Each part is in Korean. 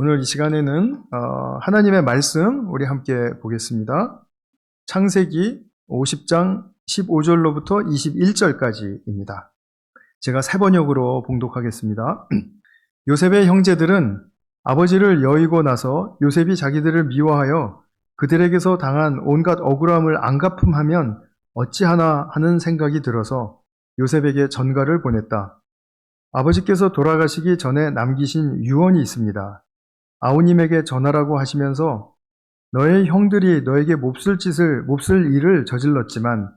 오늘 이 시간에는 하나님의 말씀 우리 함께 보겠습니다. 창세기 50장 15절로부터 21절까지입니다. 제가 세 번역으로 봉독하겠습니다. 요셉의 형제들은 아버지를 여의고 나서 요셉이 자기들을 미워하여 그들에게서 당한 온갖 억울함을 안갚음하면 어찌하나 하는 생각이 들어서 요셉에게 전가를 보냈다. 아버지께서 돌아가시기 전에 남기신 유언이 있습니다. 아우님에게 전하라고 하시면서 너의 형들이 너에게 몹쓸 일을 저질렀지만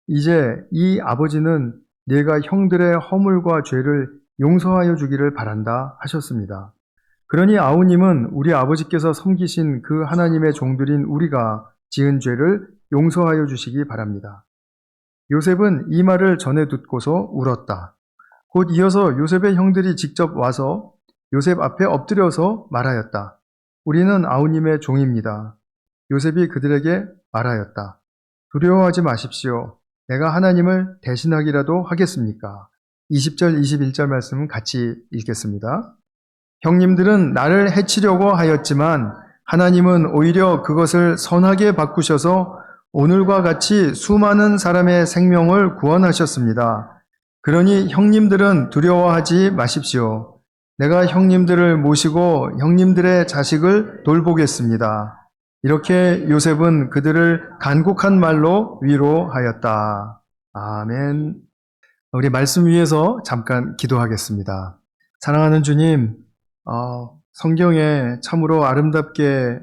이제 이 아버지는 네가 형들의 허물과 죄를 용서하여 주기를 바란다 하셨습니다. 그러니 아우님은 우리 아버지께서 섬기신 그 하나님의 종들인 우리가 지은 죄를 용서하여 주시기 바랍니다. 요셉은 이 말을 전해 듣고서 울었다. 곧 이어서 요셉의 형들이 직접 와서 요셉 앞에 엎드려서 말하였다. 우리는 아우님의 종입니다. 요셉이 그들에게 말하였다. 두려워하지 마십시오. 내가 하나님을 대신하기라도 하겠습니까? 20절, 21절 말씀은 같이 읽겠습니다. 형님들은 나를 해치려고 하였지만 하나님은 오히려 그것을 선하게 바꾸셔서 오늘과 같이 수많은 사람의 생명을 구원하셨습니다. 그러니 형님들은 두려워하지 마십시오. 내가 형님들을 모시고 형님들의 자식을 돌보겠습니다. 이렇게 요셉은 그들을 간곡한 말로 위로하였다. 아멘. 우리 말씀 위에서 잠깐 기도하겠습니다. 사랑하는 주님, 성경에 참으로 아름답게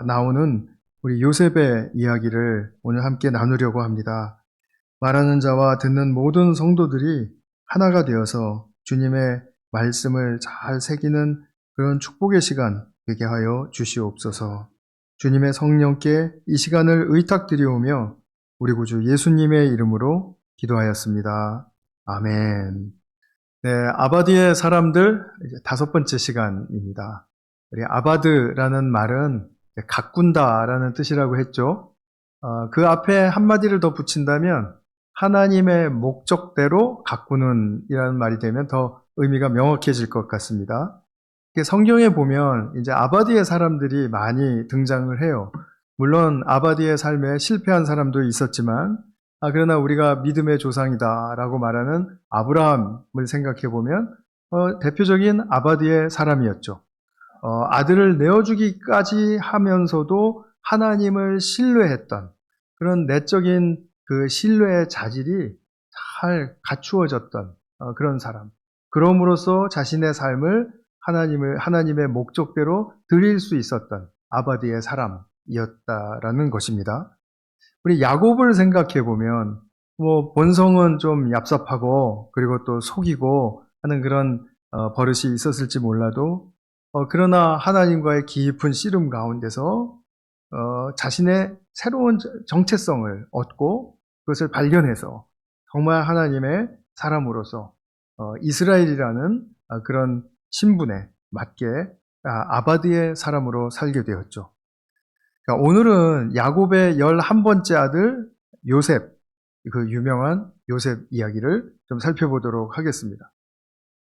나오는 우리 요셉의 이야기를 오늘 함께 나누려고 합니다. 말하는 자와 듣는 모든 성도들이 하나가 되어서 주님의 말씀을 잘 새기는 그런 축복의 시간 되게 하여 주시옵소서. 주님의 성령께 이 시간을 의탁드리오며 우리 구주 예수님의 이름으로 기도하였습니다. 아멘. 네, 아바드의 사람들 이제 5번째 시간입니다. 우리 아바드라는 말은 가꾼다라는 뜻이라고 했죠. 그 앞에 한마디를 더 붙인다면 하나님의 목적대로 가꾸는 이라는 말이 되면 더 의미가 명확해질 것 같습니다. 성경에 보면 이제 아바디의 사람들이 많이 등장을 해요. 물론 아바디의 삶에 실패한 사람도 있었지만 그러나 우리가 믿음의 조상이다라고 말하는 아브라함을 생각해 보면 대표적인 아바디의 사람이었죠. 아들을 내어주기까지 하면서도 하나님을 신뢰했던 그런 내적인 그 신뢰의 자질이 잘 갖추어졌던 그런 사람. 그럼으로써 자신의 삶을 하나님의 목적대로 드릴 수 있었던 아바디의 사람이었다라는 것입니다. 우리 야곱을 생각해 보면 본성은 좀 얍삽하고 그리고 또 속이고 하는 그런 버릇이 있었을지 몰라도 그러나 하나님과의 깊은 씨름 가운데서 자신의 새로운 정체성을 얻고 그것을 발견해서 정말 하나님의 사람으로서 이스라엘이라는 그런 신분에 맞게 아바드의 사람으로 살게 되었죠. 그러니까 오늘은 야곱의 11번째 아들 요셉, 그 유명한 요셉 이야기를 좀 살펴보도록 하겠습니다.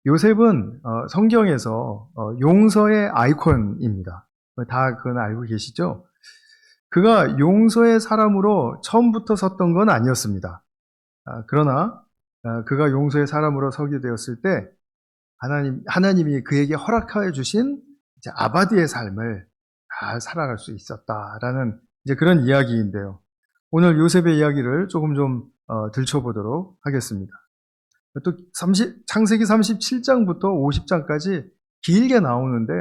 요셉은 성경에서 용서의 아이콘입니다. 다 그건 알고 계시죠? 그가 용서의 사람으로 처음부터 섰던 건 아니었습니다. 그러나 그가 용서의 사람으로 서게 되었을 때 하나님이 그에게 허락하여 주신 이제 아바디의 삶을 잘 살아갈 수 있었다라는 이제 그런 이야기인데요. 오늘 요셉의 이야기를 조금 좀 들춰보도록 하겠습니다. 또 창세기 37장부터 50장까지 길게 나오는데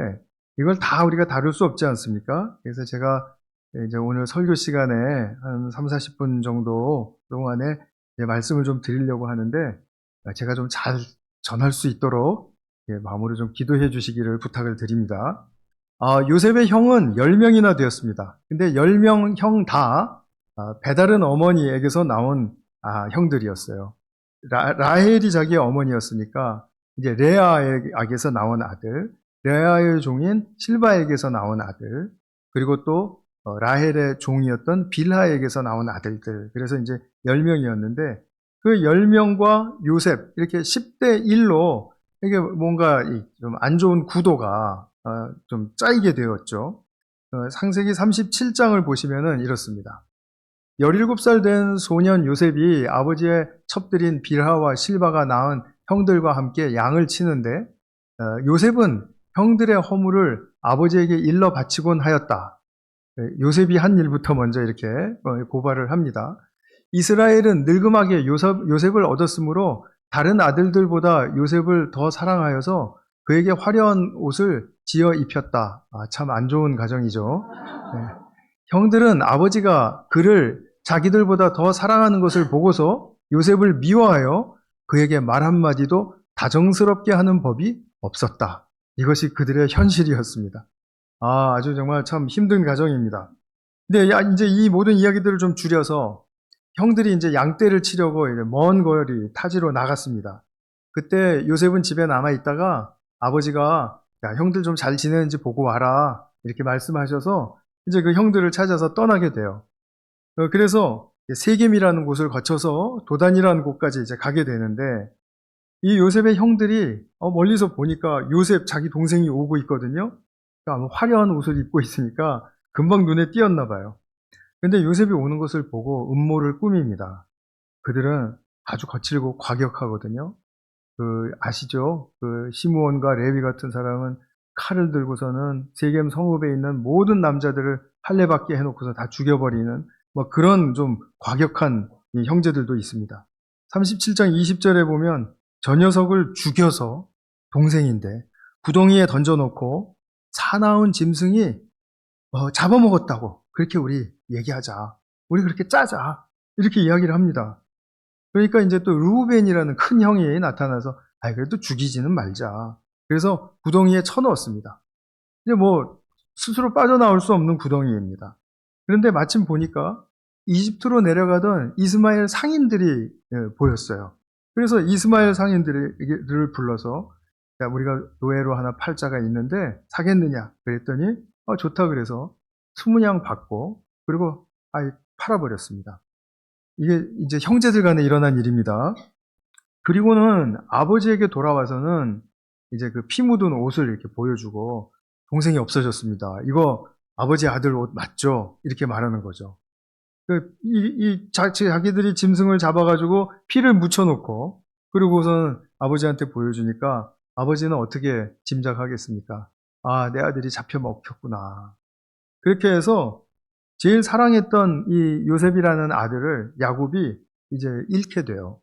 이걸 다 우리가 다룰 수 없지 않습니까? 그래서 제가 이제 오늘 설교 시간에 한 3, 40분 정도 동안에 말씀을 좀 드리려고 하는데 제가 좀 잘 전할 수 있도록 마음으로 좀 기도해 주시기를 부탁을 드립니다. 요셉의 형은 10명이나 되었습니다. 근데 10명 형 다 배다른 어머니에게서 나온 형들이었어요. 라헬이 자기의 어머니였으니까 이제 레아에게서 나온 아들, 레아의 종인 실바에게서 나온 아들, 그리고 또 라헬의 종이었던 빌하에게서 나온 아들들. 그래서 이제 10명이었는데 그 10명과 요셉 이렇게 10대 1로 이게 뭔가 좀 안 좋은 구도가 좀 짜이게 되었죠. 창세기 37장을 보시면은 이렇습니다. 17살 된 소년 요셉이 아버지의 첩들인 빌하와 실바가 낳은 형들과 함께 양을 치는데 요셉은 형들의 허물을 아버지에게 일러 바치곤 하였다. 요셉이 한 일부터 먼저 이렇게 고발을 합니다. 이스라엘은 늙음하게 요셉을 얻었으므로 다른 아들들보다 요셉을 더 사랑하여서 그에게 화려한 옷을 지어 입혔다. 참 안 좋은 가정이죠. 네. 형들은 아버지가 그를 자기들보다 더 사랑하는 것을 보고서 요셉을 미워하여 그에게 말 한마디도 다정스럽게 하는 법이 없었다. 이것이 그들의 현실이었습니다. 아주 정말 참 힘든 가정입니다. 근데 이제 이 모든 이야기들을 좀 줄여서 형들이 이제 양떼를 치려고 먼 거리 타지로 나갔습니다. 그때 요셉은 집에 남아 있다가 아버지가 야, 형들 좀 잘 지내는지 보고 와라 이렇게 말씀하셔서 이제 그 형들을 찾아서 떠나게 돼요. 그래서 세겜이라는 곳을 거쳐서 도단이라는 곳까지 이제 가게 되는데 이 요셉의 형들이 멀리서 보니까 요셉 자기 동생이 오고 있거든요. 그러니까 화려한 옷을 입고 있으니까 금방 눈에 띄었나 봐요. 근데 요셉이 오는 것을 보고 음모를 꾸밉니다. 그들은 아주 거칠고 과격하거든요. 아시죠? 시므온과 레위 같은 사람은 칼을 들고서는 세겜 성읍에 있는 모든 남자들을 할례받게 해놓고서 다 죽여버리는 그런 좀 과격한 형제들도 있습니다. 37장 20절에 보면 저 녀석을 죽여서 동생인데 구덩이에 던져놓고 사나운 짐승이 잡아먹었다고 그렇게 우리 얘기하자. 우리 그렇게 짜자. 이렇게 이야기를 합니다. 그러니까 이제 또 르우벤이라는 큰 형이 나타나서 그래도 죽이지는 말자. 그래서 구덩이에 쳐넣었습니다. 근데 스스로 빠져나올 수 없는 구덩이입니다. 그런데 마침 보니까 이집트로 내려가던 이스마엘 상인들이 보였어요. 그래서 이스마엘 상인들을 불러서 야, 우리가 노예로 하나 팔자가 있는데 사겠느냐 그랬더니 좋다 그래서 20냥 받고 그리고 팔아버렸습니다. 이게 이제 형제들 간에 일어난 일입니다. 그리고는 아버지에게 돌아와서는 이제 그 피 묻은 옷을 이렇게 보여주고 동생이 없어졌습니다. 이거 아버지 아들 옷 맞죠? 이렇게 말하는 거죠. 자기들이 짐승을 잡아가지고 피를 묻혀놓고 그리고선 아버지한테 보여주니까 아버지는 어떻게 짐작하겠습니까? 내 아들이 잡혀 먹혔구나. 그렇게 해서 제일 사랑했던 이 요셉이라는 아들을 야곱이 이제 잃게 돼요.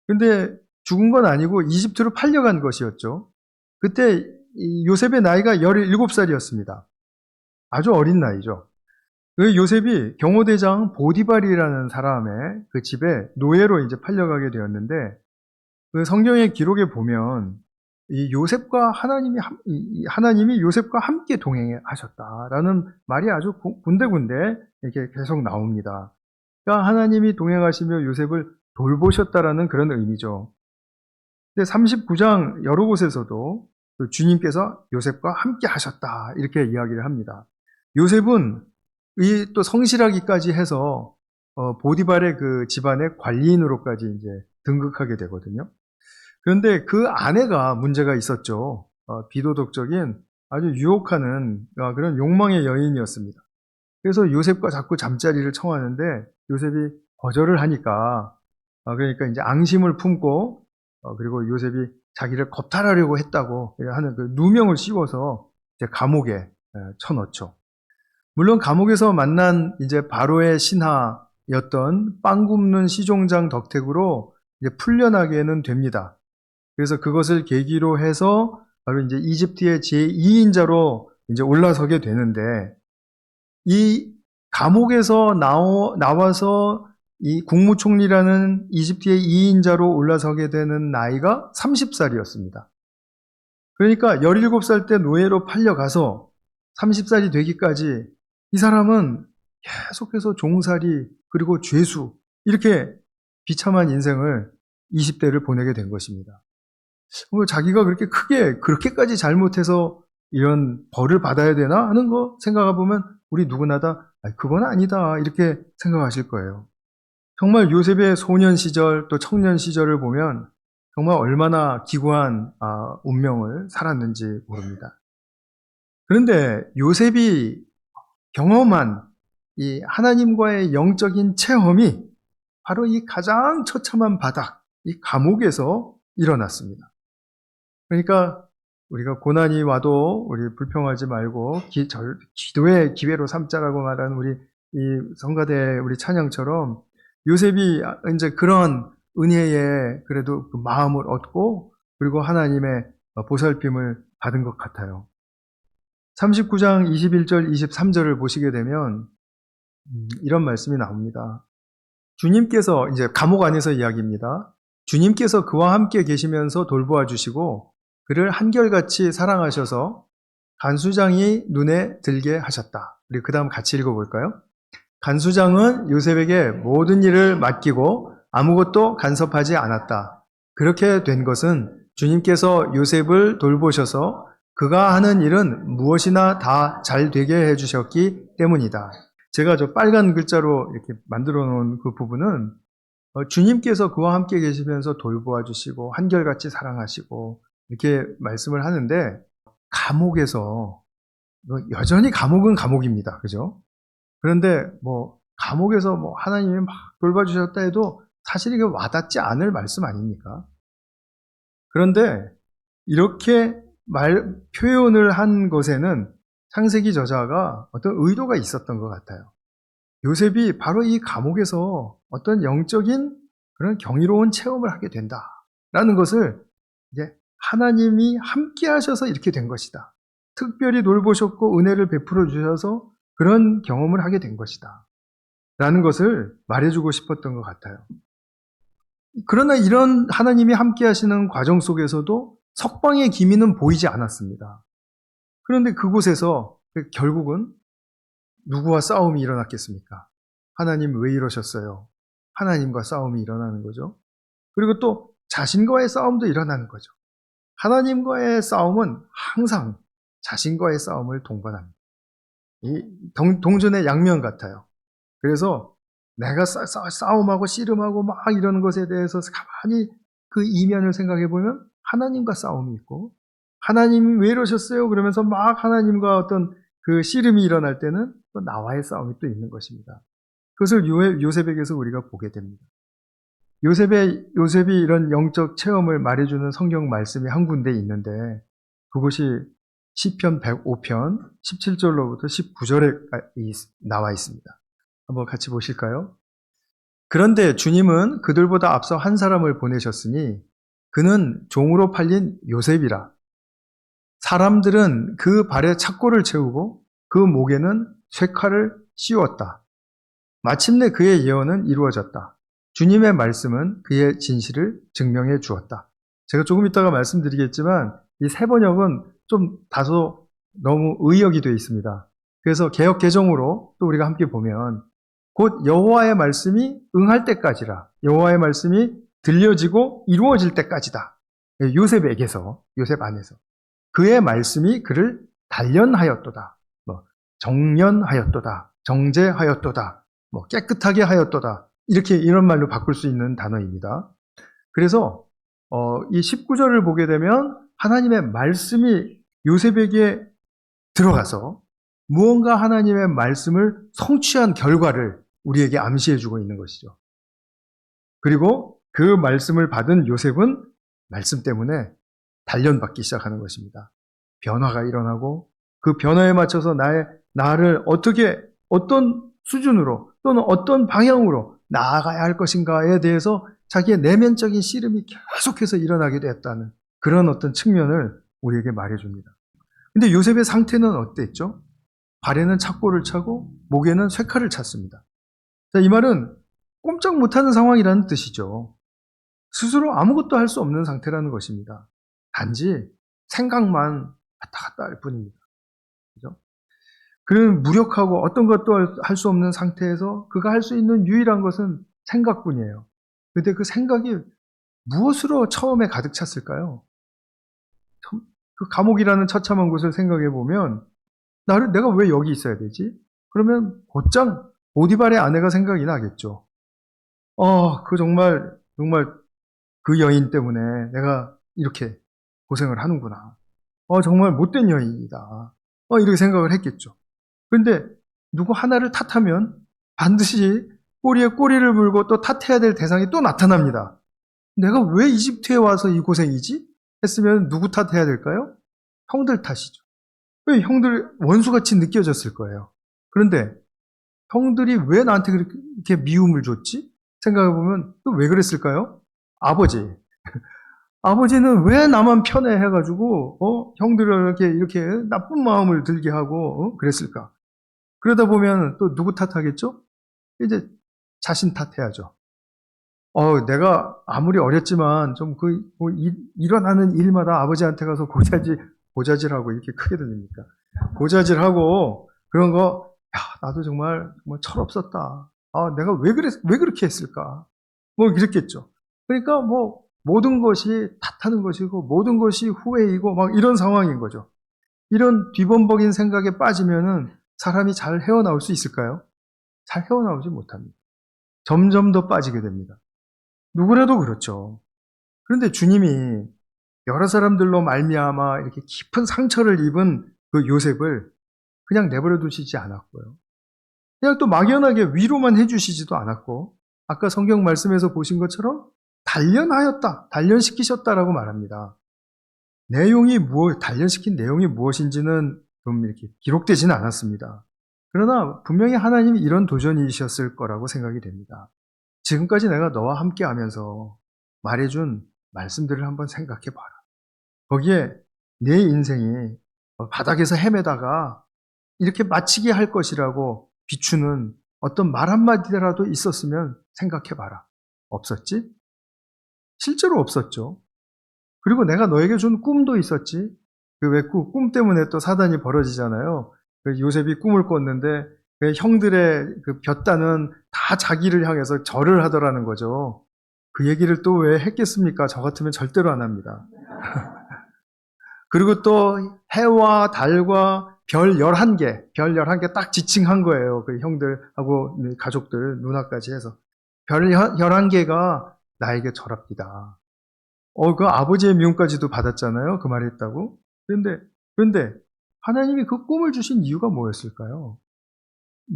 근데 죽은 건 아니고 이집트로 팔려간 것이었죠. 그때 요셉의 나이가 17살이었습니다. 아주 어린 나이죠. 그 요셉이 경호대장 보디발이라는 사람의 그 집에 노예로 이제 팔려가게 되었는데 그 성경의 기록에 보면 이 요셉과 하나님이 요셉과 함께 동행하셨다라는 말이 아주 군데군데 이렇게 계속 나옵니다. 그러니까 하나님이 동행하시며 요셉을 돌보셨다라는 그런 의미죠. 근데 39장 여러 곳에서도 주님께서 요셉과 함께 하셨다 이렇게 이야기를 합니다. 요셉은 이 또 성실하기까지 해서 보디발의 그 집안의 관리인으로까지 이제 등극하게 되거든요. 그런데 그 아내가 문제가 있었죠. 비도덕적인 아주 유혹하는 그런 욕망의 여인이었습니다. 그래서 요셉과 자꾸 잠자리를 청하는데 요셉이 거절을 하니까 그러니까 이제 앙심을 품고 그리고 요셉이 자기를 겁탈하려고 했다고 하는 그 누명을 씌워서 이제 감옥에 쳐넣죠. 물론 감옥에서 만난 이제 바로의 신하였던 빵 굽는 시종장 덕택으로 이제 풀려나게는 됩니다. 그래서 그것을 계기로 해서 바로 이제 이집트의 제2인자로 이제 올라서게 되는데 이 감옥에서 나와서 이 국무총리라는 이집트의 2인자로 올라서게 되는 나이가 30살이었습니다. 그러니까 17살 때 노예로 팔려가서 30살이 되기까지 이 사람은 계속해서 종살이 그리고 죄수 이렇게 비참한 인생을 20대를 보내게 된 것입니다. 자기가 그렇게까지 잘못해서 이런 벌을 받아야 되나 하는 거 생각해보면 우리 누구나 다 그건 아니다 이렇게 생각하실 거예요. 정말 요셉의 소년 시절 또 청년 시절을 보면 정말 얼마나 기구한 운명을 살았는지 모릅니다. 그런데 요셉이 경험한 이 하나님과의 영적인 체험이 바로 이 가장 처참한 바닥, 이 감옥에서 일어났습니다. 그러니까 우리가 고난이 와도 우리 불평하지 말고 기도의 기회로 삼자라고 말하는 우리 이 성가대 우리 찬양처럼 요셉이 이제 그런 은혜에 그래도 그 마음을 얻고 그리고 하나님의 보살핌을 받은 것 같아요. 39장 21절 23절을 보시게 되면 이런 말씀이 나옵니다. 주님께서 이제 감옥 안에서 이야기입니다. 주님께서 그와 함께 계시면서 돌보아 주시고 그를 한결같이 사랑하셔서 간수장이 눈에 들게 하셨다. 우리 그 다음 같이 읽어볼까요? 간수장은 요셉에게 모든 일을 맡기고 아무것도 간섭하지 않았다. 그렇게 된 것은 주님께서 요셉을 돌보셔서 그가 하는 일은 무엇이나 다 잘 되게 해주셨기 때문이다. 제가 저 빨간 글자로 이렇게 만들어 놓은 그 부분은 주님께서 그와 함께 계시면서 돌보아 주시고 한결같이 사랑하시고 이렇게 말씀을 하는데 감옥에서 여전히 감옥은 감옥입니다. 그죠? 그런데 뭐 감옥에서 뭐 하나님이 막 돌봐주셨다 해도 사실 이게 와닿지 않을 말씀 아닙니까? 그런데 이렇게 표현을 한 것에는 창세기 저자가 어떤 의도가 있었던 것 같아요. 요셉이 바로 이 감옥에서 어떤 영적인 그런 경이로운 체험을 하게 된다라는 것을 이제 하나님이 함께 하셔서 이렇게 된 것이다. 특별히 돌보셨고 은혜를 베풀어 주셔서 그런 경험을 하게 된 것이다. 라는 것을 말해주고 싶었던 것 같아요. 그러나 이런 하나님이 함께 하시는 과정 속에서도 석방의 기미는 보이지 않았습니다. 그런데 그곳에서 결국은 누구와 싸움이 일어났겠습니까? 하나님 왜 이러셨어요? 하나님과 싸움이 일어나는 거죠. 그리고 또 자신과의 싸움도 일어나는 거죠. 하나님과의 싸움은 항상 자신과의 싸움을 동반합니다. 이 동전의 양면 같아요. 그래서 내가 싸움하고 씨름하고 막 이러는 것에 대해서 가만히 그 이면을 생각해 보면 하나님과 싸움이 있고 하나님이 왜 이러셨어요? 그러면서 막 하나님과 어떤 그 씨름이 일어날 때는 또 나와의 싸움이 또 있는 것입니다. 그것을 요셉에게서 우리가 보게 됩니다. 요셉이 이런 영적 체험을 말해주는 성경 말씀이 한 군데 있는데 그것이 시편 105편 17절로부터 19절에 나와 있습니다. 한번 같이 보실까요? 그런데 주님은 그들보다 앞서 한 사람을 보내셨으니 그는 종으로 팔린 요셉이라. 사람들은 그 발에 착고를 채우고 그 목에는 쇠칼을 씌웠다. 마침내 그의 예언은 이루어졌다. 주님의 말씀은 그의 진실을 증명해 주었다. 제가 조금 이따가 말씀드리겠지만 이 세 번역은 좀 다소 너무 의역이 되어 있습니다. 그래서 개역 개정으로 또 우리가 함께 보면 곧 여호와의 말씀이 응할 때까지라. 여호와의 말씀이 들려지고 이루어질 때까지다. 요셉에게서, 요셉 안에서. 그의 말씀이 그를 단련하였도다. 정련하였도다. 정제하였도다. 깨끗하게 하였도다. 이렇게 이런 말로 바꿀 수 있는 단어입니다. 그래서 이 19절을 보게 되면 하나님의 말씀이 요셉에게 들어가서 무언가 하나님의 말씀을 성취한 결과를 우리에게 암시해주고 있는 것이죠. 그리고 그 말씀을 받은 요셉은 말씀 때문에 단련받기 시작하는 것입니다. 변화가 일어나고 그 변화에 맞춰서 나를 어떤 수준으로 또는 어떤 방향으로 나아가야 할 것인가에 대해서 자기의 내면적인 씨름이 계속해서 일어나게 되었다는 그런 어떤 측면을 우리에게 말해줍니다. 근데 요셉의 상태는 어땠죠? 발에는 착고를 차고 목에는 쇠칼을 찼습니다. 자, 이 말은 꼼짝 못하는 상황이라는 뜻이죠. 스스로 아무것도 할 수 없는 상태라는 것입니다. 단지 생각만 왔다 갔다 할 뿐입니다. 그죠? 그는 무력하고 어떤 것도 할 수 없는 상태에서 그가 할 수 있는 유일한 것은 생각뿐이에요. 근데 그 생각이 무엇으로 처음에 가득 찼을까요? 그 감옥이라는 처참한 곳을 생각해 보면 내가 왜 여기 있어야 되지? 그러면 곧장 보디발의 아내가 생각이 나겠죠. 정말 그 여인 때문에 내가 이렇게 고생을 하는구나. 정말 못된 여인이다. 이렇게 생각을 했겠죠. 그런데 누구 하나를 탓하면 반드시 꼬리에 꼬리를 물고 또 탓해야 될 대상이 또 나타납니다. 내가 왜 이집트에 와서 이 고생이지? 했으면 누구 탓해야 될까요? 형들 탓이죠. 왜 형들 원수같이 느껴졌을 거예요. 그런데 형들이 왜 나한테 그렇게 미움을 줬지? 생각해보면 또 왜 그랬을까요? 아버지. 아버지는 왜 나만 편해 해가지고 형들에게 이렇게 나쁜 마음을 들게 하고 그랬을까? 그러다 보면 또 누구 탓하겠죠? 이제 자신 탓해야죠. 내가 아무리 어렸지만 좀 일어나는 일마다 아버지한테 가서 고자질하고 이렇게 크게 들립니까? 고자질하고 그런 거, 야, 나도 정말 철없었다. 내가 왜 그렇게 했을까? 이랬겠죠. 그러니까 모든 것이 탓하는 것이고 모든 것이 후회이고 막 이런 상황인 거죠. 이런 뒤범벅인 생각에 빠지면은 사람이 잘 헤어나올 수 있을까요? 잘 헤어나오지 못합니다. 점점 더 빠지게 됩니다. 누구라도 그렇죠. 그런데 주님이 여러 사람들로 말미암아 이렇게 깊은 상처를 입은 그 요셉을 그냥 내버려 두시지 않았고요. 그냥 또 막연하게 위로만 해주시지도 않았고, 아까 성경 말씀에서 보신 것처럼 단련시키셨다라고 말합니다. 단련시킨 내용이 무엇인지는 좀 이렇게 기록되지는 않았습니다. 그러나 분명히 하나님이 이런 도전이셨을 거라고 생각이 됩니다. 지금까지 내가 너와 함께 하면서 말해준 말씀들을 한번 생각해 봐라. 거기에 내 인생이 바닥에서 헤매다가 이렇게 마치게 할 것이라고 비추는 어떤 말 한마디라도 있었으면 생각해 봐라. 없었지? 실제로 없었죠. 그리고 내가 너에게 준 꿈도 있었지. 꿈 때문에 또 사단이 벌어지잖아요. 요셉이 꿈을 꿨는데 형들의 볕단은 다 자기를 향해서 절을 하더라는 거죠. 그 얘기를 또 왜 했겠습니까? 저 같으면 절대로 안 합니다. 그리고 또 해와 달과 별 11개 딱 지칭한 거예요. 그 형들하고 가족들, 누나까지 해서. 별 11개가 나에게 절합니다. 그 아버지의 미움까지도 받았잖아요. 그 말을 했다고. 그런데 하나님이 그 꿈을 주신 이유가 뭐였을까요?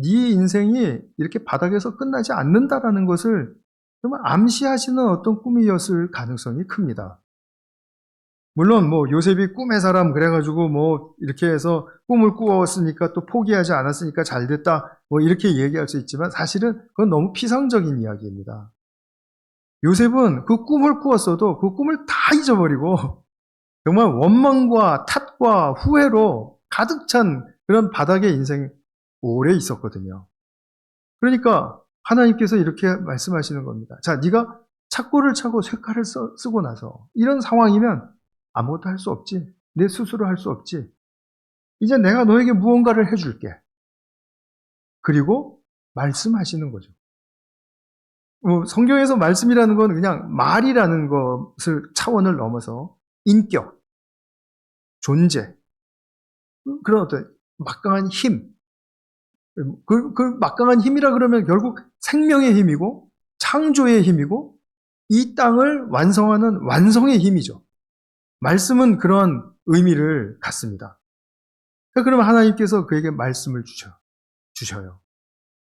네 인생이 이렇게 바닥에서 끝나지 않는다라는 것을 정말 암시하시는 어떤 꿈이었을 가능성이 큽니다. 물론 요셉이 꿈의 사람 그래가지고 이렇게 해서 꿈을 꾸었으니까 또 포기하지 않았으니까 잘 됐다 이렇게 얘기할 수 있지만 사실은 그건 너무 피상적인 이야기입니다. 요셉은 그 꿈을 꾸었어도 그 꿈을 다 잊어버리고 정말 원망과 탓과 후회로 가득 찬 그런 바닥의 인생 오래 있었거든요. 그러니까 하나님께서 이렇게 말씀하시는 겁니다. 자, 네가 착고를 차고 쇠칼을 쓰고 나서 이런 상황이면 아무것도 할 수 없지. 내 스스로 할 수 없지. 이제 내가 너에게 무언가를 해줄게. 그리고 말씀하시는 거죠. 성경에서 말씀이라는 건 그냥 말이라는 것을 차원을 넘어서 인격, 존재, 그런 어떤 막강한 힘. 그 막강한 힘이라 그러면 결국 생명의 힘이고 창조의 힘이고 이 땅을 완성하는 완성의 힘이죠. 말씀은 그런 의미를 갖습니다. 그러면 하나님께서 그에게 말씀을 주셔요.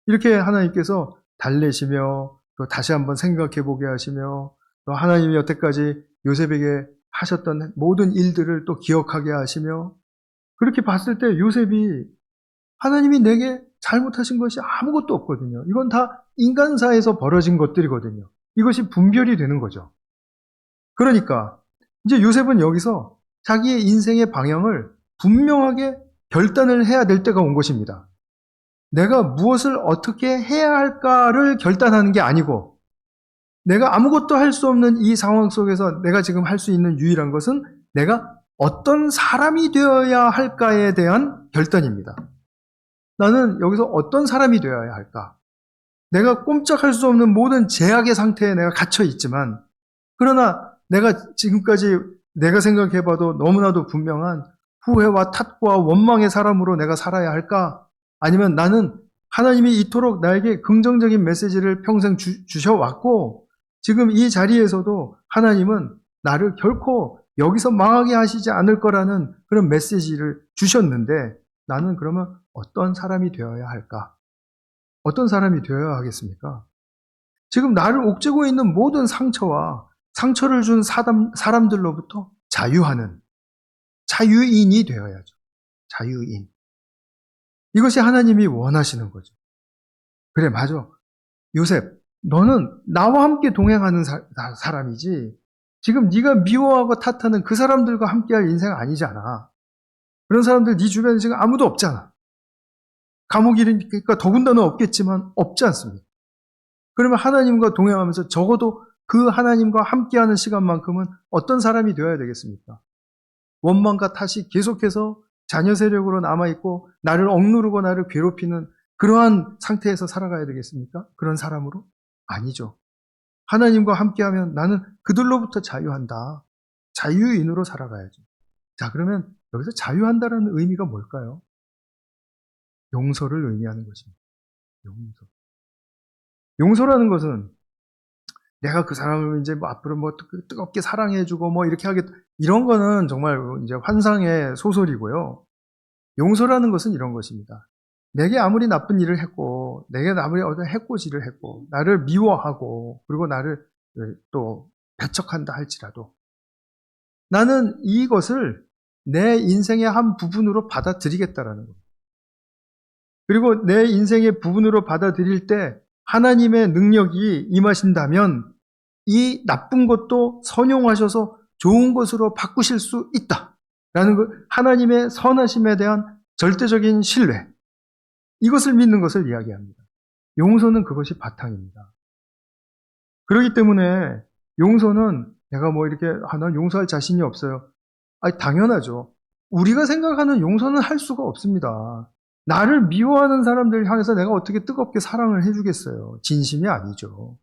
이렇게 하나님께서 달래시며 또 다시 한번 생각해 보게 하시며 또 하나님이 여태까지 요셉에게 하셨던 모든 일들을 또 기억하게 하시며 그렇게 봤을 때 요셉이 하나님이 내게 잘못하신 것이 아무것도 없거든요. 이건 다 인간사에서 벌어진 것들이거든요. 이것이 분별이 되는 거죠. 그러니까 이제 요셉은 여기서 자기의 인생의 방향을 분명하게 결단을 해야 될 때가 온 것입니다. 내가 무엇을 어떻게 해야 할까를 결단하는 게 아니고 내가 아무것도 할 수 없는 이 상황 속에서 내가 지금 할 수 있는 유일한 것은 내가 어떤 사람이 되어야 할까에 대한 결단입니다. 나는 여기서 어떤 사람이 되어야 할까? 내가 꼼짝할 수 없는 모든 제약의 상태에 내가 갇혀 있지만 그러나 내가 지금까지 내가 생각해봐도 너무나도 분명한 후회와 탓과 원망의 사람으로 내가 살아야 할까? 아니면 나는 하나님이 이토록 나에게 긍정적인 메시지를 평생 주셔왔고 지금 이 자리에서도 하나님은 나를 결코 여기서 망하게 하시지 않을 거라는 그런 메시지를 주셨는데 나는 그러면 어떤 사람이 되어야 할까? 어떤 사람이 되어야 하겠습니까? 지금 나를 옥죄고 있는 모든 상처와 상처를 준 사람들로부터 자유하는 자유인이 되어야죠. 자유인. 이것이 하나님이 원하시는 거죠. 그래, 맞아. 요셉, 너는 나와 함께 동행하는 사람이지 지금 네가 미워하고 탓하는 그 사람들과 함께할 인생 아니잖아. 그런 사람들 네 주변에 지금 아무도 없잖아. 감옥이니까 더군다나 없겠지만 없지 않습니까? 그러면 하나님과 동행하면서 적어도 그 하나님과 함께하는 시간만큼은 어떤 사람이 되어야 되겠습니까? 원망과 탓이 계속해서 자녀 세력으로 남아있고 나를 억누르고 나를 괴롭히는 그러한 상태에서 살아가야 되겠습니까? 그런 사람으로? 아니죠. 하나님과 함께하면 나는 그들로부터 자유한다. 자유인으로 살아가야죠. 자, 그러면 여기서 자유한다라는 의미가 뭘까요? 용서를 의미하는 것입니다. 용서. 용서라는 것은 내가 그 사람을 이제 뭐 앞으로 뭐 뜨겁게 사랑해주고 뭐 이렇게 하겠다. 이런 거는 정말 이제 환상의 소설이고요. 용서라는 것은 이런 것입니다. 내게 아무리 나쁜 일을 했고, 내게 아무리 어떤 해코지를 했고, 나를 미워하고, 그리고 나를 또 배척한다 할지라도, 나는 이것을 내 인생의 한 부분으로 받아들이겠다라는 겁니다. 그리고 내 인생의 부분으로 받아들일 때 하나님의 능력이 임하신다면 이 나쁜 것도 선용하셔서 좋은 것으로 바꾸실 수 있다라는 것, 하나님의 선하심에 대한 절대적인 신뢰, 이것을 믿는 것을 이야기합니다. 용서는 그것이 바탕입니다. 그렇기 때문에 용서는 내가 뭐 이렇게 난 용서할 자신이 없어요. 아니, 당연하죠. 우리가 생각하는 용서는 할 수가 없습니다. 나를 미워하는 사람들 향해서 내가 어떻게 뜨겁게 사랑을 해주겠어요. 진심이 아니죠.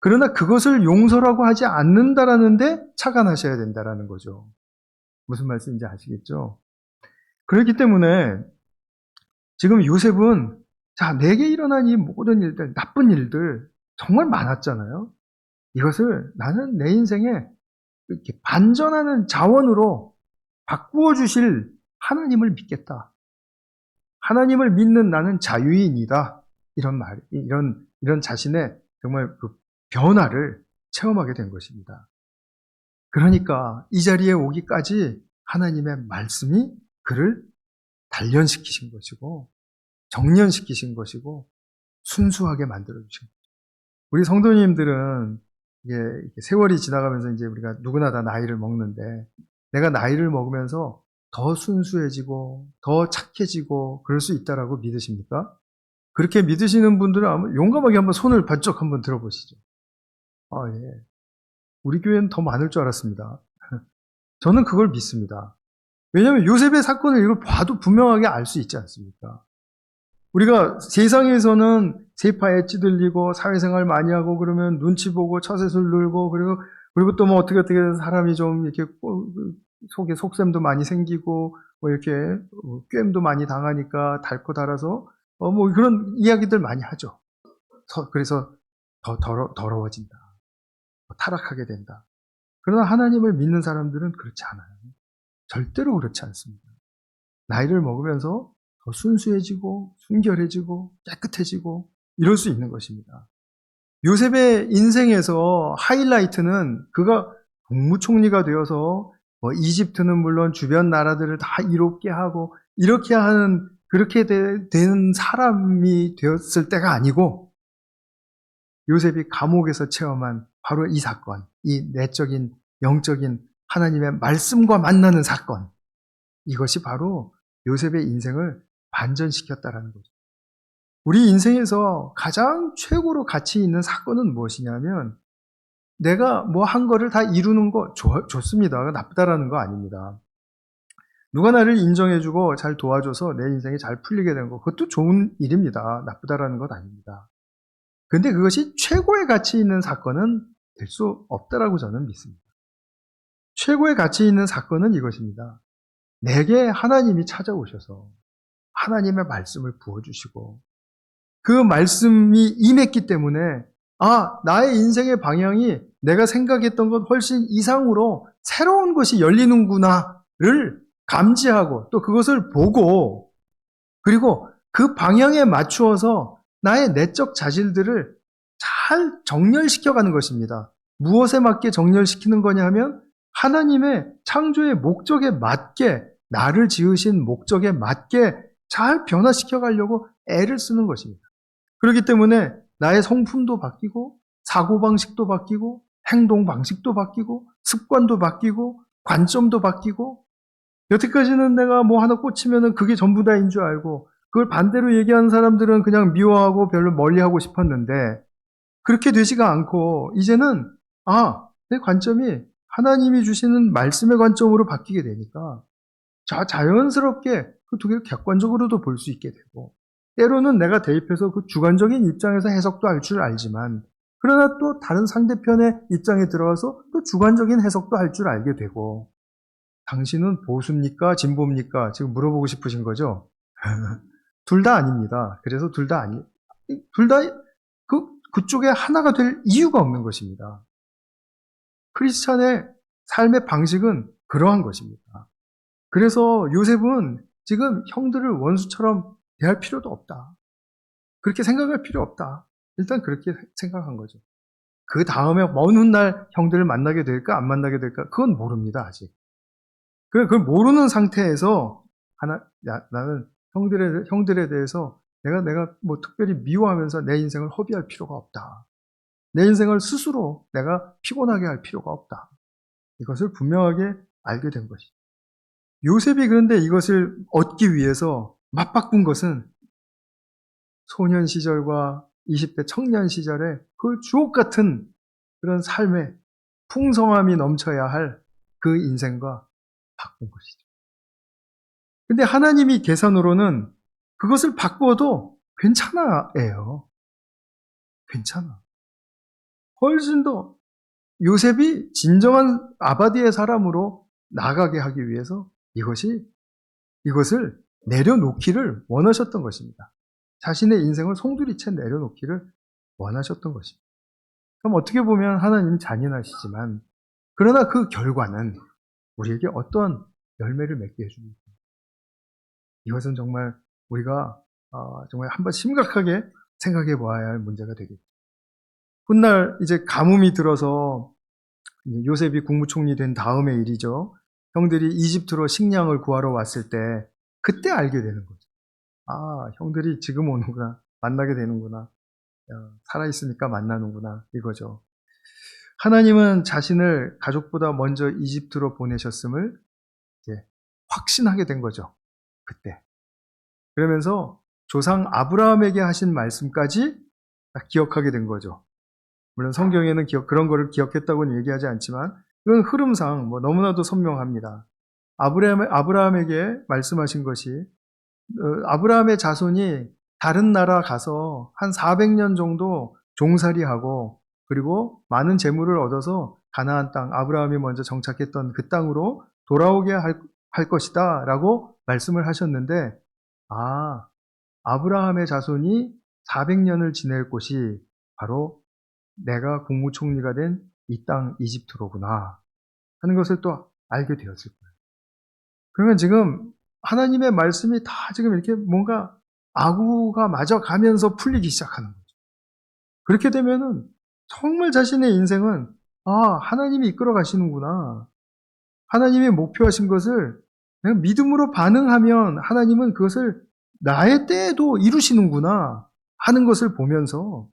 그러나 그것을 용서라고 하지 않는다라는데 착안하셔야 된다라는 거죠. 무슨 말씀인지 아시겠죠? 그렇기 때문에 지금 요셉은 자, 내게 일어난 이 모든 일들, 나쁜 일들 정말 많았잖아요. 이것을 나는 내 인생에 이렇게 반전하는 자원으로 바꾸어 주실 하나님을 믿겠다. 하나님을 믿는 나는 자유인이다. 이런 말, 이런 자신의 정말 그 변화를 체험하게 된 것입니다. 그러니까 이 자리에 오기까지 하나님의 말씀이 그를 단련시키신 것이고 정련시키신 것이고 순수하게 만들어주신 거죠. 우리 성도님들은 이게 세월이 지나가면서 이제 우리가 누구나 다 나이를 먹는데 내가 나이를 먹으면서 더 순수해지고 더 착해지고 그럴 수 있다라고 믿으십니까? 그렇게 믿으시는 분들은 아마 용감하게 한번 손을 번쩍 한번 들어보시죠. 아, 예. 우리 교회는 더 많을 줄 알았습니다. 저는 그걸 믿습니다. 왜냐하면 요셉의 사건을 이걸 봐도 분명하게 알 수 있지 않습니까? 우리가 세상에서는 세파에 찌들리고 사회생활 많이 하고 그러면 눈치 보고 처세술 늘고 그리고 또 뭐 어떻게 사람이 좀 이렇게 속에 속셈도 많이 생기고 뭐 이렇게 꿰임도 많이 당하니까 닳고 닳아서 뭐 그런 이야기들 많이 하죠. 그래서 더 더러워진다. 타락하게 된다. 그러나 하나님을 믿는 사람들은 그렇지 않아요. 절대로 그렇지 않습니다. 나이를 먹으면서 더 순수해지고 순결해지고 깨끗해지고 이럴 수 있는 것입니다. 요셉의 인생에서 하이라이트는 그가 국무총리가 되어서 뭐 이집트는 물론 주변 나라들을 다 이롭게 하고 이렇게 하는 그렇게 되는 사람이 되었을 때가 아니고 요셉이 감옥에서 체험한 바로 이 사건, 이 내적인 영적인 하나님의 말씀과 만나는 사건, 이것이 바로 요셉의 인생을 반전시켰다라는 거죠. 우리 인생에서 가장 최고로 가치 있는 사건은 무엇이냐면 내가 뭐 한 거를 다 이루는 거 좋습니다. 나쁘다라는 거 아닙니다. 누가 나를 인정해주고 잘 도와줘서 내 인생이 잘 풀리게 되는 거 그것도 좋은 일입니다. 나쁘다라는 것 아닙니다. 근데 그것이 최고의 가치 있는 사건은 될 수 없다라고 저는 믿습니다. 최고의 가치 있는 사건은 이것입니다. 내게 하나님이 찾아오셔서 하나님의 말씀을 부어주시고 그 말씀이 임했기 때문에 나의 인생의 방향이 내가 생각했던 것 훨씬 이상으로 새로운 것이 열리는구나를 감지하고 또 그것을 보고 그리고 그 방향에 맞추어서 나의 내적 자질들을 잘 정렬시켜가는 것입니다. 무엇에 맞게 정렬시키는 거냐 하면 하나님의 창조의 목적에 맞게, 나를 지으신 목적에 맞게 잘 변화시켜 가려고 애를 쓰는 것입니다. 그렇기 때문에 나의 성품도 바뀌고, 사고방식도 바뀌고, 행동방식도 바뀌고, 습관도 바뀌고, 관점도 바뀌고, 여태까지는 내가 뭐 하나 꽂히면은 그게 전부 다인 줄 알고, 그걸 반대로 얘기하는 사람들은 그냥 미워하고 별로 멀리하고 싶었는데, 그렇게 되지가 않고, 이제는, 내 관점이 하나님이 주시는 말씀의 관점으로 바뀌게 되니까, 자연스럽게 그 두 개를 객관적으로도 볼 수 있게 되고, 때로는 내가 대입해서 그 주관적인 입장에서 해석도 할 줄 알지만, 그러나 또 다른 상대편의 입장에 들어가서 또 주관적인 해석도 할 줄 알게 되고, 당신은 보수입니까? 진보입니까? 지금 물어보고 싶으신 거죠? 둘 다 아닙니다. 그래서 둘 다 그쪽에 하나가 될 이유가 없는 것입니다. 크리스찬의 삶의 방식은 그러한 것입니다. 그래서 요셉은 지금 형들을 원수처럼 대할 필요도 없다. 그렇게 생각할 필요 없다. 일단 그렇게 생각한 거죠. 그 다음에 먼 훗날 형들을 만나게 될까 안 만나게 될까 그건 모릅니다. 아직. 그걸 모르는 상태에서 나는 형들에 대해서 내가 뭐 특별히 미워하면서 내 인생을 허비할 필요가 없다. 내 인생을 스스로 내가 피곤하게 할 필요가 없다. 이것을 분명하게 알게 된 것이죠. 요셉이 그런데 이것을 얻기 위해서 맞바꾼 것은 소년 시절과 20대 청년 시절에 그 주옥 같은 그런 삶의 풍성함이 넘쳐야 할 그 인생과 바꾼 것이죠. 근데 하나님이 계산으로는 그것을 바꾸어도 괜찮아예요. 괜찮아. 훨씬 더 요셉이 진정한 아바디의 사람으로 나가게 하기 위해서 이것을 내려놓기를 원하셨던 것입니다. 자신의 인생을 송두리째 내려놓기를 원하셨던 것입니다. 그럼 어떻게 보면 하나님은 잔인하시지만, 그러나 그 결과는 우리에게 어떤 열매를 맺게 해줍니다. 이것은 정말 우리가 정말 한번 심각하게 생각해 보아야 할 문제가 되겠죠. 훗날 이제 가뭄이 들어서 요셉이 국무총리 된 다음의 일이죠. 형들이 이집트로 식량을 구하러 왔을 때 그때 알게 되는 거죠. 형들이 지금 오는구나. 만나게 되는구나. 살아있으니까 만나는구나. 이거죠. 하나님은 자신을 가족보다 먼저 이집트로 보내셨음을 이제 확신하게 된 거죠. 그때. 그러면서 조상 아브라함에게 하신 말씀까지 기억하게 된 거죠. 물론 성경에는 그런 거를 기억했다고는 얘기하지 않지만 이건 흐름상 너무나도 선명합니다. 아브라함에게 말씀하신 것이 아브라함의 자손이 다른 나라 가서 한 400년 정도 종살이하고 그리고 많은 재물을 얻어서 가나안 땅, 아브라함이 먼저 정착했던 그 땅으로 돌아오게 할 것이다 라고 말씀을 하셨는데, 아브라함의 자손이 400년을 지낼 곳이 바로 내가 국무총리가 된 이 땅 이집트로구나 하는 것을 또 알게 되었을 거예요. 그러면 지금 하나님의 말씀이 다 지금 이렇게 뭔가 아구가 맞아 가면서 풀리기 시작하는 거죠. 그렇게 되면은 정말 자신의 인생은 하나님이 이끌어 가시는구나. 하나님이 목표하신 것을 내가 믿음으로 반응하면 하나님은 그것을 나의 때에도 이루시는구나 하는 것을 보면서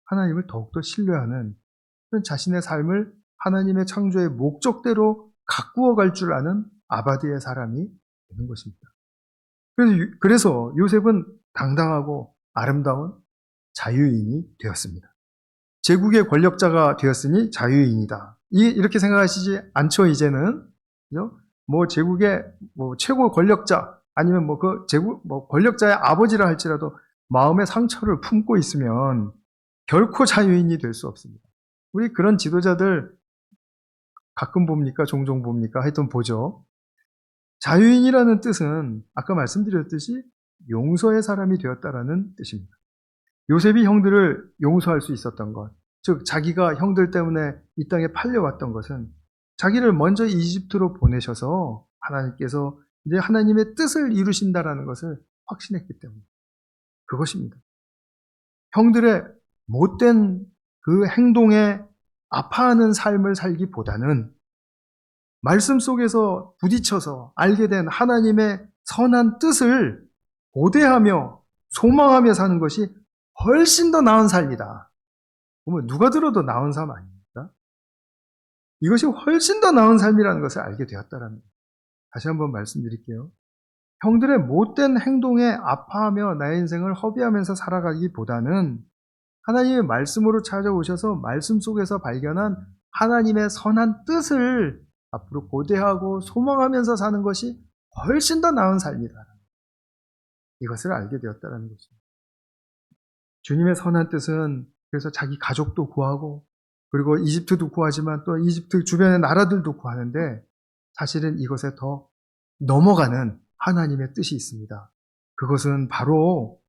하나님을 더욱더 신뢰하는 자신의 삶을 하나님의 창조의 목적대로 가꾸어 갈 줄 아는 아바디의 사람이 되는 것입니다. 그래서 요셉은 당당하고 아름다운 자유인이 되었습니다. 제국의 권력자가 되었으니 자유인이다. 이렇게 생각하시지 않죠, 이제는. 그죠? 제국의 최고 권력자, 아니면 권력자의 아버지라 할지라도 마음의 상처를 품고 있으면 결코 자유인이 될 수 없습니다. 우리 그런 지도자들 가끔 봅니까? 종종 봅니까? 하여튼 보죠. 자유인이라는 뜻은 아까 말씀드렸듯이 용서의 사람이 되었다라는 뜻입니다. 요셉이 형들을 용서할 수 있었던 것, 즉 자기가 형들 때문에 이 땅에 팔려왔던 것은 자기를 먼저 이집트로 보내셔서 하나님께서 이제 하나님의 뜻을 이루신다라는 것을 확신했기 때문에. 그것입니다. 형들의 못된 그 행동에 아파하는 삶을 살기보다는 말씀 속에서 부딪혀서 알게 된 하나님의 선한 뜻을 고대하며 소망하며 사는 것이 훨씬 더 나은 삶이다. 그러면 누가 들어도 나은 삶 아닙니까? 이것이 훨씬 더 나은 삶이라는 것을 알게 되었다라는 거예요. 다시 한번 말씀드릴게요. 형들의 못된 행동에 아파하며 나의 인생을 허비하면서 살아가기보다는 하나님의 말씀으로 찾아오셔서 말씀 속에서 발견한 하나님의 선한 뜻을 앞으로 고대하고 소망하면서 사는 것이 훨씬 더 나은 삶이다. 이것을 알게 되었다는 것입니다. 주님의 선한 뜻은 그래서 자기 가족도 구하고 그리고 이집트도 구하지만 또 이집트 주변의 나라들도 구하는데 사실은 이것에 더 넘어가는 하나님의 뜻이 있습니다. 그것은 바로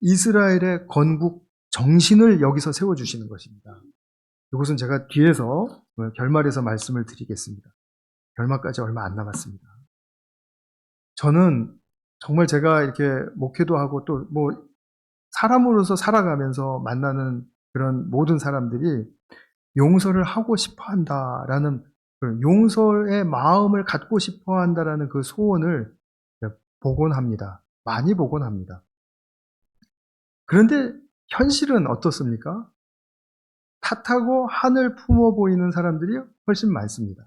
이스라엘의 건국 정신을 여기서 세워주시는 것입니다. 이것은 제가 뒤에서 결말에서 말씀을 드리겠습니다. 결말까지 얼마 안 남았습니다. 저는 정말 제가 이렇게 목회도 하고 또 사람으로서 살아가면서 만나는 그런 모든 사람들이 용서를 하고 싶어 한다라는 용서의 마음을 갖고 싶어 한다라는 그 소원을 보곤 합니다. 많이 보곤 합니다. 그런데 현실은 어떻습니까? 탓하고 한을 품어 보이는 사람들이 훨씬 많습니다.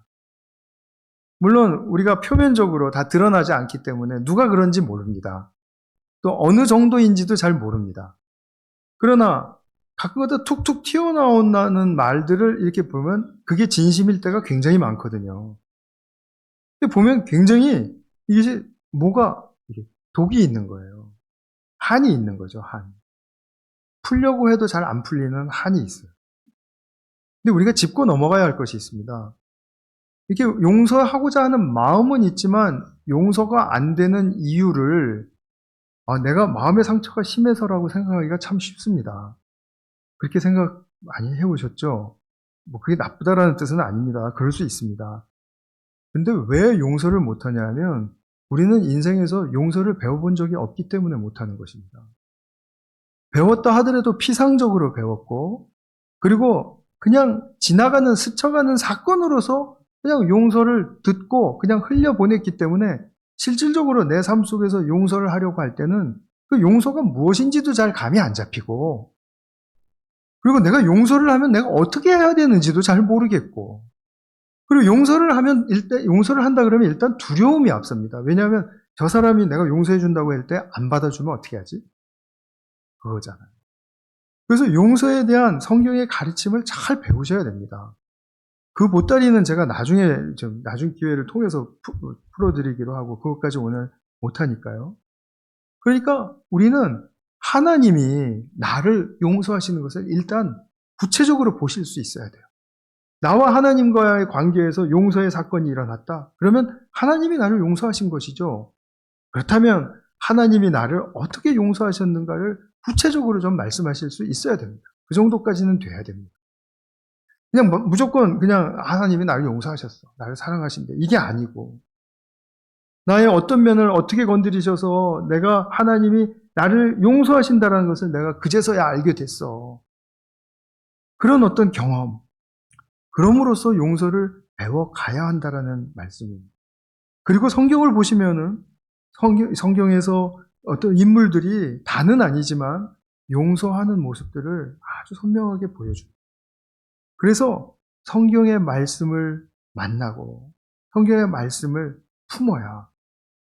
물론 우리가 표면적으로 다 드러나지 않기 때문에 누가 그런지 모릅니다. 또 어느 정도인지도 잘 모릅니다. 그러나 가끔가다 툭툭 튀어나온다는 말들을 이렇게 보면 그게 진심일 때가 굉장히 많거든요. 근데 보면 굉장히 이것이 뭐가 독이 있는 거예요. 한이 있는 거죠, 한. 풀려고 해도 잘 안 풀리는 한이 있어요. 근데 우리가 짚고 넘어가야 할 것이 있습니다. 이렇게 용서하고자 하는 마음은 있지만 용서가 안 되는 이유를 내가 마음의 상처가 심해서라고 생각하기가 참 쉽습니다. 그렇게 생각 많이 해보셨죠? 그게 나쁘다라는 뜻은 아닙니다. 그럴 수 있습니다. 근데 왜 용서를 못하냐면 우리는 인생에서 용서를 배워본 적이 없기 때문에 못하는 것입니다. 배웠다 하더라도 피상적으로 배웠고 그리고 그냥 지나가는 스쳐가는 사건으로서 그냥 용서를 듣고 그냥 흘려보냈기 때문에 실질적으로 내 삶 속에서 용서를 하려고 할 때는 그 용서가 무엇인지도 잘 감이 안 잡히고 그리고 내가 용서를 하면 내가 어떻게 해야 되는지도 잘 모르겠고 그리고 용서를 한다 그러면 일단 두려움이 앞섭니다. 왜냐하면 저 사람이 내가 용서해 준다고 할 때 안 받아주면 어떻게 하지? 그거잖아요. 그래서 용서에 대한 성경의 가르침을 잘 배우셔야 됩니다. 그 보따리는 제가 나중 기회를 통해서 풀어드리기로 하고 그것까지 오늘 못하니까요. 그러니까 우리는 하나님이 나를 용서하시는 것을 일단 구체적으로 보실 수 있어야 돼요. 나와 하나님과의 관계에서 용서의 사건이 일어났다. 그러면 하나님이 나를 용서하신 것이죠. 그렇다면 하나님이 나를 어떻게 용서하셨는가를 구체적으로 좀 말씀하실 수 있어야 됩니다. 그 정도까지는 돼야 됩니다. 그냥 무조건 그냥 하나님이 나를 용서하셨어. 나를 사랑하신대. 이게 아니고 나의 어떤 면을 어떻게 건드리셔서 내가 하나님이 나를 용서하신다는 것을 내가 그제서야 알게 됐어. 그런 어떤 경험. 그럼으로써 용서를 배워가야 한다라는 말씀입니다. 그리고 성경을 보시면은 성경에서 어떤 인물들이 다는 아니지만 용서하는 모습들을 아주 선명하게 보여줍니다. 그래서 성경의 말씀을 만나고 성경의 말씀을 품어야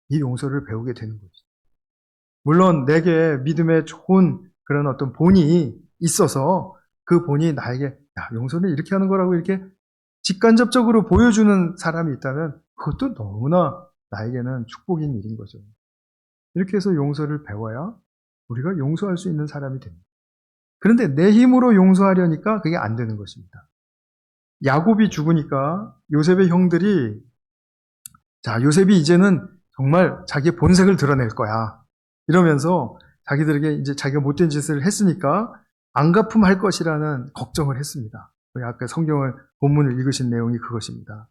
이 용서를 배우게 되는 거죠. 물론 내게 믿음에 좋은 그런 어떤 본이 있어서 그 본이 나에게 용서는 이렇게 하는 거라고 이렇게 직간접적으로 보여주는 사람이 있다면 그것도 너무나 나에게는 축복인 일인 거죠. 이렇게 해서 용서를 배워야 우리가 용서할 수 있는 사람이 됩니다. 그런데 내 힘으로 용서하려니까 그게 안 되는 것입니다. 야곱이 죽으니까 요셉의 형들이 요셉이 이제는 정말 자기의 본색을 드러낼 거야. 이러면서 자기들에게 이제 자기가 못된 짓을 했으니까 안갚음할 것이라는 걱정을 했습니다. 아까 성경을 본문을 읽으신 내용이 그것입니다.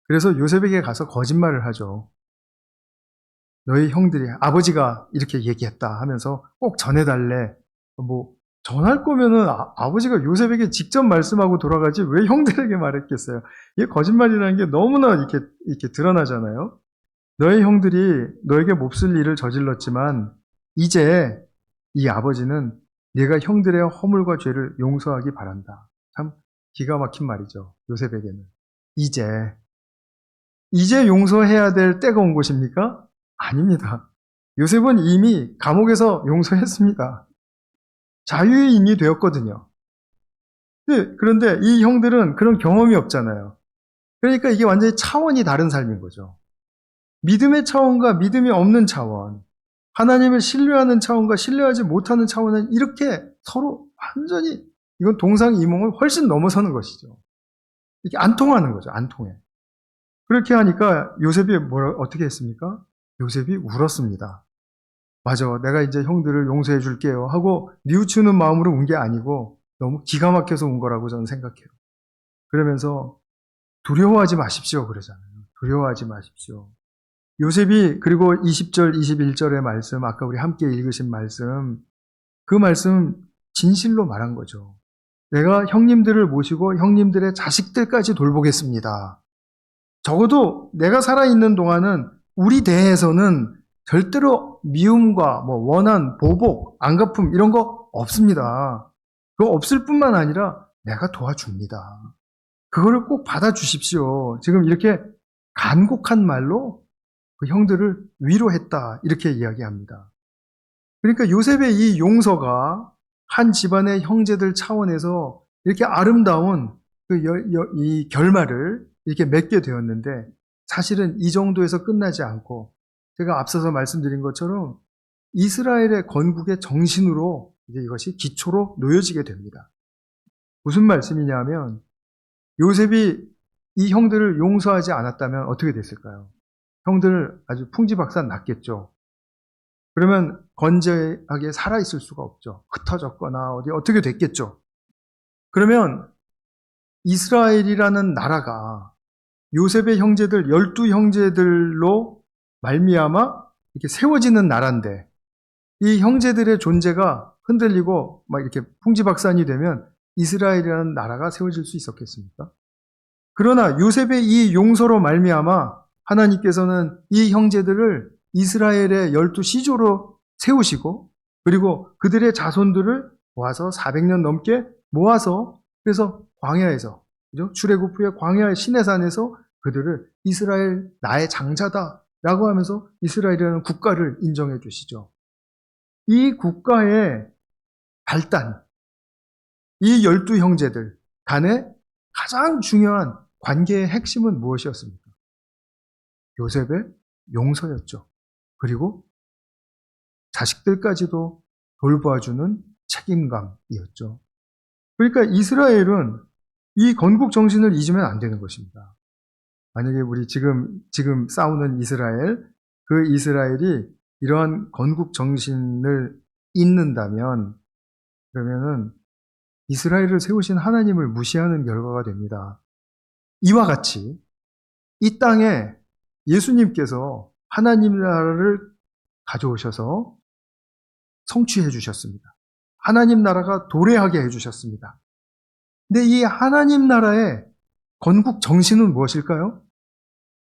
그래서 요셉에게 가서 거짓말을 하죠. 너희 형들이 아버지가 이렇게 얘기했다 하면서 꼭 전해달래. 뭐 전할 거면은 아버지가 요셉에게 직접 말씀하고 돌아가지 왜 형들에게 말했겠어요? 이게 거짓말이라는 게 너무나 이렇게 드러나잖아요. 너희 형들이 너에게 몹쓸 일을 저질렀지만 이제 이 아버지는 네가 형들의 허물과 죄를 용서하기 바란다. 참 기가 막힌 말이죠. 요셉에게는. 이제 용서해야 될 때가 온 것입니까? 아닙니다. 요셉은 이미 감옥에서 용서했습니다. 자유인이 되었거든요. 그런데 이 형들은 그런 경험이 없잖아요. 그러니까 이게 완전히 차원이 다른 삶인 거죠. 믿음의 차원과 믿음이 없는 차원, 하나님을 신뢰하는 차원과 신뢰하지 못하는 차원은 이렇게 서로 완전히 이건 동상이몽을 훨씬 넘어서는 것이죠. 이게 안 통하는 거죠. 안 통해. 그렇게 하니까 요셉이 어떻게 했습니까? 요셉이 울었습니다. 맞아, 내가 이제 형들을 용서해 줄게요 하고 뉘우치는 마음으로 운 게 아니고 너무 기가 막혀서 운 거라고 저는 생각해요. 그러면서 두려워하지 마십시오 그러잖아요. 두려워하지 마십시오. 요셉이 그리고 20절, 21절의 말씀, 아까 우리 함께 읽으신 말씀, 그 말씀 진실로 말한 거죠. 내가 형님들을 모시고 형님들의 자식들까지 돌보겠습니다. 적어도 내가 살아있는 동안은 우리 대에서는 절대로 미움과 원한, 보복, 안갚음 이런 거 없습니다. 그거 없을 뿐만 아니라 내가 도와줍니다. 그거를 꼭 받아주십시오. 지금 이렇게 간곡한 말로 그 형들을 위로했다 이렇게 이야기합니다. 그러니까 요셉의 이 용서가 한 집안의 형제들 차원에서 이렇게 아름다운 이 결말을 이렇게 맺게 되었는데 사실은 이 정도에서 끝나지 않고 제가 앞서서 말씀드린 것처럼 이스라엘의 건국의 정신으로 이제 이것이 기초로 놓여지게 됩니다. 무슨 말씀이냐면 요셉이 이 형들을 용서하지 않았다면 어떻게 됐을까요? 형들 아주 풍지박산 났겠죠. 그러면 건재하게 살아있을 수가 없죠. 흩어졌거나 어떻게 됐겠죠. 그러면 이스라엘이라는 나라가 요셉의 형제들 12형제들로 말미암아 이렇게 세워지는 나라인데 이 형제들의 존재가 흔들리고 막 이렇게 풍지박산이 되면 이스라엘이라는 나라가 세워질 수 있었겠습니까? 그러나 요셉의 이 용서로 말미암아 하나님께서는 이 형제들을 이스라엘의 12시조로 세우시고 그리고 그들의 자손들을 모아서 400년 넘게 모아서 그래서 광야에서 그죠? 출애굽 후에 광야의 시내산에서 그들을 이스라엘 나의 장자다라고 하면서 이스라엘이라는 국가를 인정해 주시죠. 이 국가의 발단, 이 12형제들 간의 가장 중요한 관계의 핵심은 무엇이었습니까? 요셉의 용서였죠. 그리고 자식들까지도 돌봐주는 책임감이었죠. 그러니까 이스라엘은 이 건국 정신을 잊으면 안 되는 것입니다. 만약에 우리 지금 싸우는 이스라엘, 그 이스라엘이 이러한 건국 정신을 잊는다면 그러면은 이스라엘을 세우신 하나님을 무시하는 결과가 됩니다. 이와 같이 이 땅에 예수님께서 하나님 나라를 가져오셔서 성취해 주셨습니다. 하나님 나라가 도래하게 해 주셨습니다. 근데 이 하나님 나라의 건국 정신은 무엇일까요?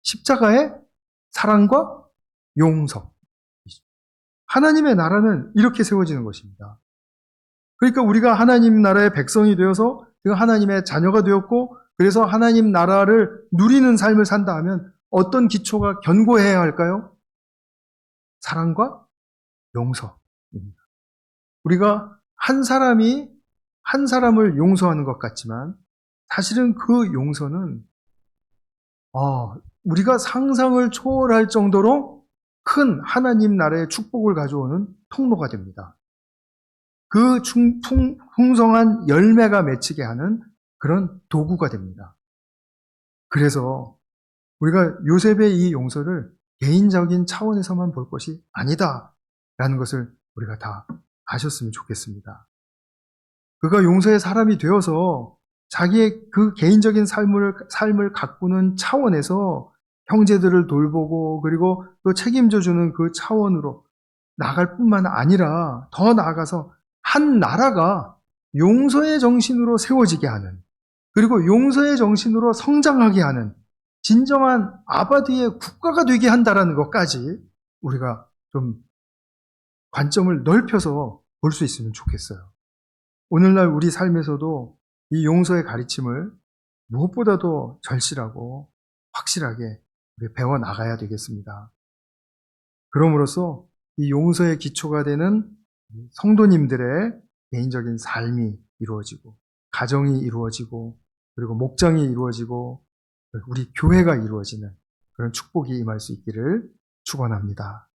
십자가의 사랑과 용서. 하나님의 나라는 이렇게 세워지는 것입니다. 그러니까 우리가 하나님 나라의 백성이 되어서 그 하나님의 자녀가 되었고 그래서 하나님 나라를 누리는 삶을 산다 하면 어떤 기초가 견고해야 할까요? 사랑과 용서입니다. 우리가 한 사람이 한 사람을 용서하는 것 같지만 사실은 그 용서는 우리가 상상을 초월할 정도로 큰 하나님 나라의 축복을 가져오는 통로가 됩니다. 그 풍성한 열매가 맺히게 하는 그런 도구가 됩니다. 그래서 우리가 요셉의 이 용서를 개인적인 차원에서만 볼 것이 아니다라는 것을 우리가 다 아셨으면 좋겠습니다. 그가 용서의 사람이 되어서 자기의 그 개인적인 삶을 가꾸는 차원에서 형제들을 돌보고 그리고 또 책임져 주는 그 차원으로 나갈 뿐만 아니라 더 나아가서 한 나라가 용서의 정신으로 세워지게 하는, 그리고 용서의 정신으로 성장하게 하는 진정한 아바디의 국가가 되게 한다라는 것까지 우리가 좀 관점을 넓혀서 볼 수 있으면 좋겠어요. 오늘날 우리 삶에서도 이 용서의 가르침을 무엇보다도 절실하고 확실하게 배워 나가야 되겠습니다. 그럼으로써 이 용서의 기초가 되는 성도님들의 개인적인 삶이 이루어지고, 가정이 이루어지고, 그리고 목장이 이루어지고, 우리 교회가 이루어지는 그런 축복이 임할 수 있기를 축원합니다.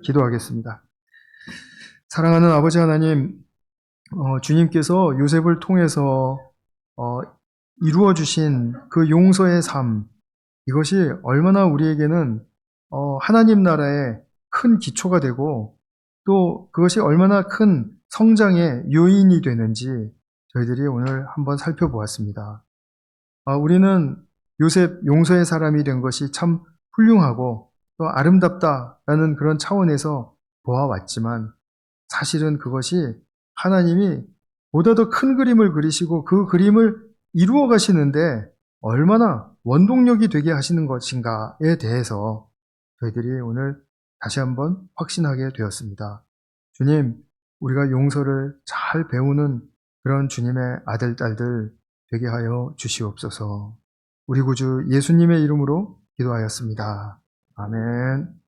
기도하겠습니다. 사랑하는 아버지 하나님, 주님께서 요셉을 통해서 이루어 주신 그 용서의 삶, 이것이 얼마나 우리에게는 하나님 나라의 큰 기초가 되고 또 그것이 얼마나 큰 성장의 요인이 되는지 저희들이 오늘 한번 살펴보았습니다. 우리는 요셉 용서의 사람이 된 것이 참 훌륭하고 또 아름답다라는 그런 차원에서 보아왔지만, 사실은 그것이 하나님이 보다 더 큰 그림을 그리시고 그 그림을 이루어 가시는데 얼마나 원동력이 되게 하시는 것인가에 대해서 저희들이 오늘 다시 한번 확신하게 되었습니다. 주님, 우리가 용서를 잘 배우는 그런 주님의 아들, 딸들 되게 하여 주시옵소서. 우리 구주 예수님의 이름으로 기도하였습니다. 아멘.